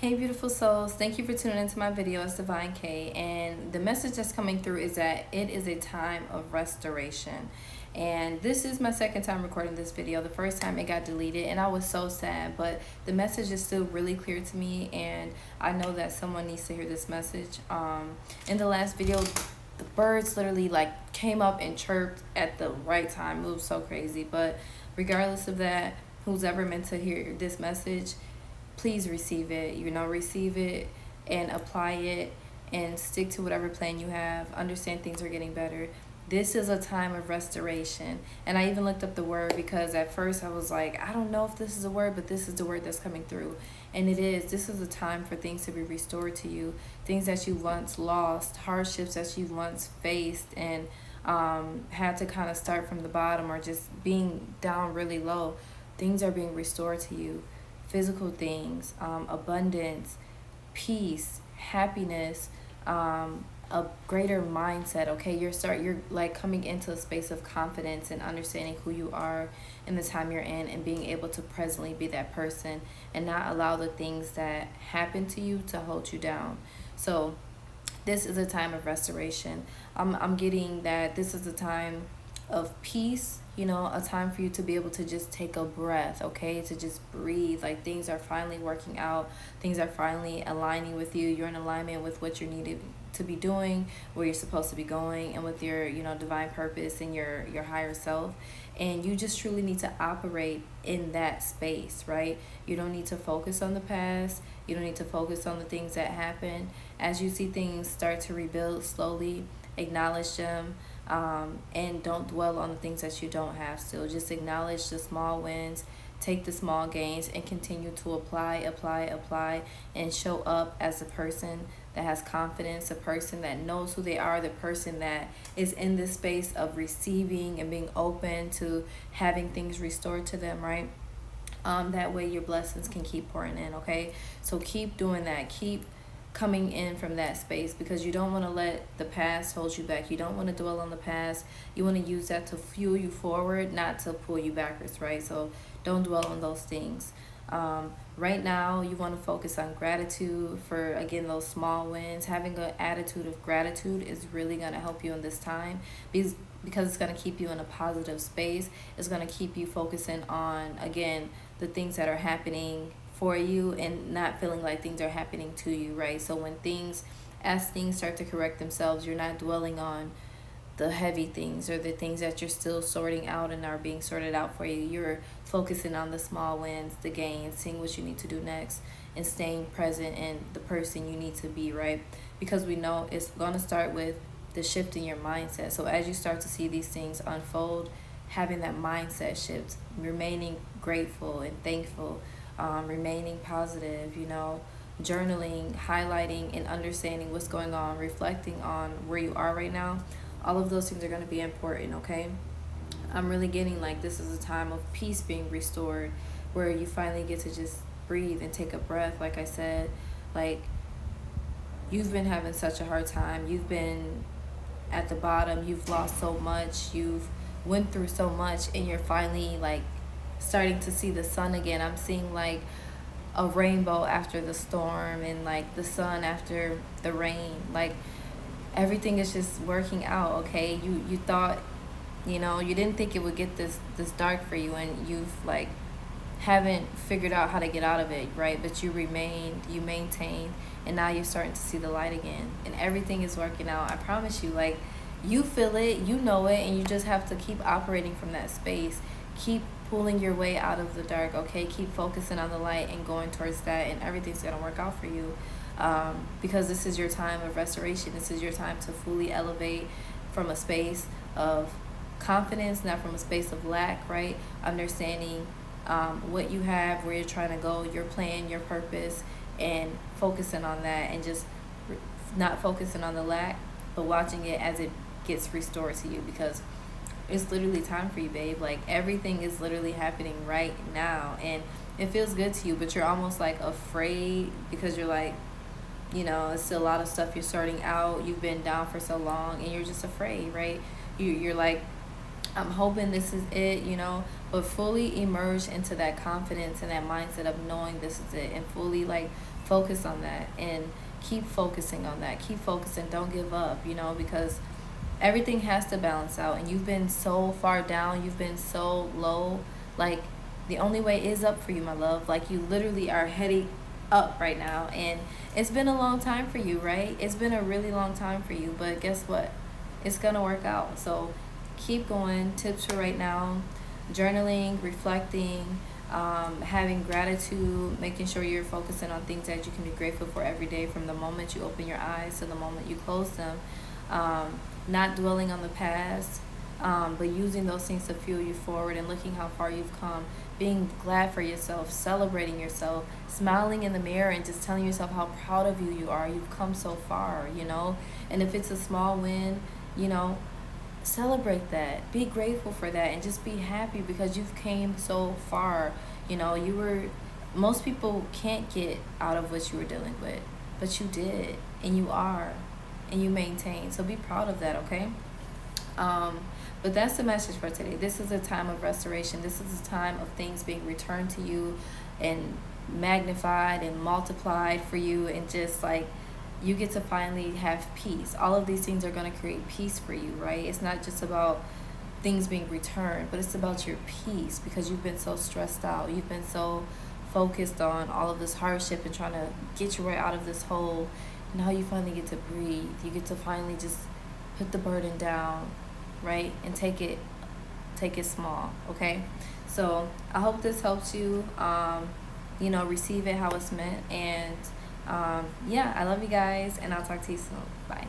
Hey beautiful souls, thank you for tuning into my video. It's Divine K, and the message that's coming through is that it is a time of restoration. And this is my second time recording this video. The first time it got deleted and I was so sad, but the message is still really clear to me, and I know that someone needs to hear this message. In the last video, the birds literally like came up and chirped at the right time. It was so crazy. But regardless of that, who's ever meant to hear this message, please receive it. Receive it and apply it and stick to whatever plan you have. Understand things are getting better. This is a time of restoration. And I even looked up the word because at first I was like, I don't know if this is a word, but this is the word that's coming through. And it is. This is a time for things to be restored to you. Things that you once lost, hardships that you once faced and had to kind of start from the bottom or just being down really low. Things are being restored to you. Physical things, abundance, peace, happiness, a greater mindset. Okay, you're like coming into a space of confidence and understanding who you are in the time you're in, and being able to presently be that person and not allow the things that happen to you to hold you down. So this is a time of restoration. I'm getting that this is a time of peace, a time for you to be able to just take a breath, okay? To just breathe. Like things are finally working out. Things are finally aligning with you. You're in alignment with what you're needed to be doing, where you're supposed to be going, and with your, divine purpose and your higher self. And you just truly need to operate in that space, right? You don't need to focus on the past. You don't need to focus on the things that happen. As you see things start to rebuild slowly, acknowledge them, and don't dwell on the things that you don't have still. Just acknowledge the small wins, take the small gains, and continue to apply, and show up as a person that has confidence, a person that knows who they are, the person that is in this space of receiving and being open to having things restored to them, right? That way your blessings can keep pouring in, okay? So keep doing that. Keep coming in from that space, because you don't want to let the past hold you back. You don't want to dwell on the past. You want to use that to fuel you forward, not to pull you backwards, right? So don't dwell on those things. Right now you want to focus on gratitude for, again, those small wins. Having an attitude of gratitude is really going to help you in this time, because it's going to keep you in a positive space. It's going to keep you focusing on, again, the things that are happening for you and not feeling like things are happening to you, right? So as things start to correct themselves, you're not dwelling on the heavy things or the things that you're still sorting out and are being sorted out for you. You're focusing on the small wins, the gains, seeing what you need to do next, and staying present in the person you need to be, right? Because we know it's going to start with the shift in your mindset. So as you start to see these things unfold, having that mindset shift, remaining grateful and thankful, remaining positive, journaling, highlighting and understanding what's going on, reflecting on where you are right now. All of those things are going to be important, okay? I'm really getting like this is a time of peace being restored, where you finally get to just breathe and take a breath. Like I said, like you've been having such a hard time. You've been at the bottom. You've lost so much. You've went through so much, and you're finally like starting to see the sun again. I'm seeing like a rainbow after the storm, and like the sun after the rain. Like everything is just working out, okay? You thought, you didn't think it would get this dark for you, and you've like haven't figured out how to get out of it, right? But you maintained, and now you're starting to see the light again, and everything is working out. I promise you, like you feel it, you know it, and you just have to keep operating from that space. Keep pulling your way out of the dark, okay? Keep focusing on the light and going towards that, and everything's gonna work out for you. Because this is your time of restoration. This is your time to fully elevate from a space of confidence, not from a space of lack, right? Understanding what you have, where you're trying to go, your plan, your purpose, and focusing on that, and just not focusing on the lack, but watching it as it gets restored to you, because it's literally time for you, babe. Like everything is literally happening right now, and it feels good to you, but you're almost like afraid, because you're like, it's still a lot of stuff you're sorting out. You've been down for so long, and you're just afraid, right? You're like, I'm hoping this is it, but fully emerge into that confidence and that mindset of knowing this is it, and fully like focus on that and keep focusing on that. Keep focusing. Don't give up, you know, because everything has to balance out, and you've been so far down, you've been so low. Like, the only way is up for you, my love. Like, you literally are heading up right now, and it's been a long time for you, right? It's been a really long time for you, but guess what? It's gonna work out. So keep going. Tips for right now: journaling, reflecting, having gratitude, making sure you're focusing on things that you can be grateful for every day, from the moment you open your eyes to the moment you close them. Not dwelling on the past, but using those things to fuel you forward and looking how far you've come, being glad for yourself, celebrating yourself, smiling in the mirror and just telling yourself how proud of you are. You've come so far, you know. And if it's a small win, you know, celebrate that, be grateful for that, and just be happy because you've came so far. You know, most people can't get out of what you were dealing with, but you did, and you are, and you maintain. So be proud of that, okay? But that's the message for today. This is a time of restoration. This is a time of things being returned to you and magnified and multiplied for you, and just like, you get to finally have peace. All of these things are going to create peace for you, right? It's not just about things being returned, but it's about your peace, because you've been so stressed out. You've been so focused on all of this hardship and trying to get your way out of this hole. Now you finally get to breathe. You get to finally just put the burden down, right? And take it small, okay? So I hope this helps you, you know, receive it how it's meant. And yeah, I love you guys, and I'll talk to you soon. Bye.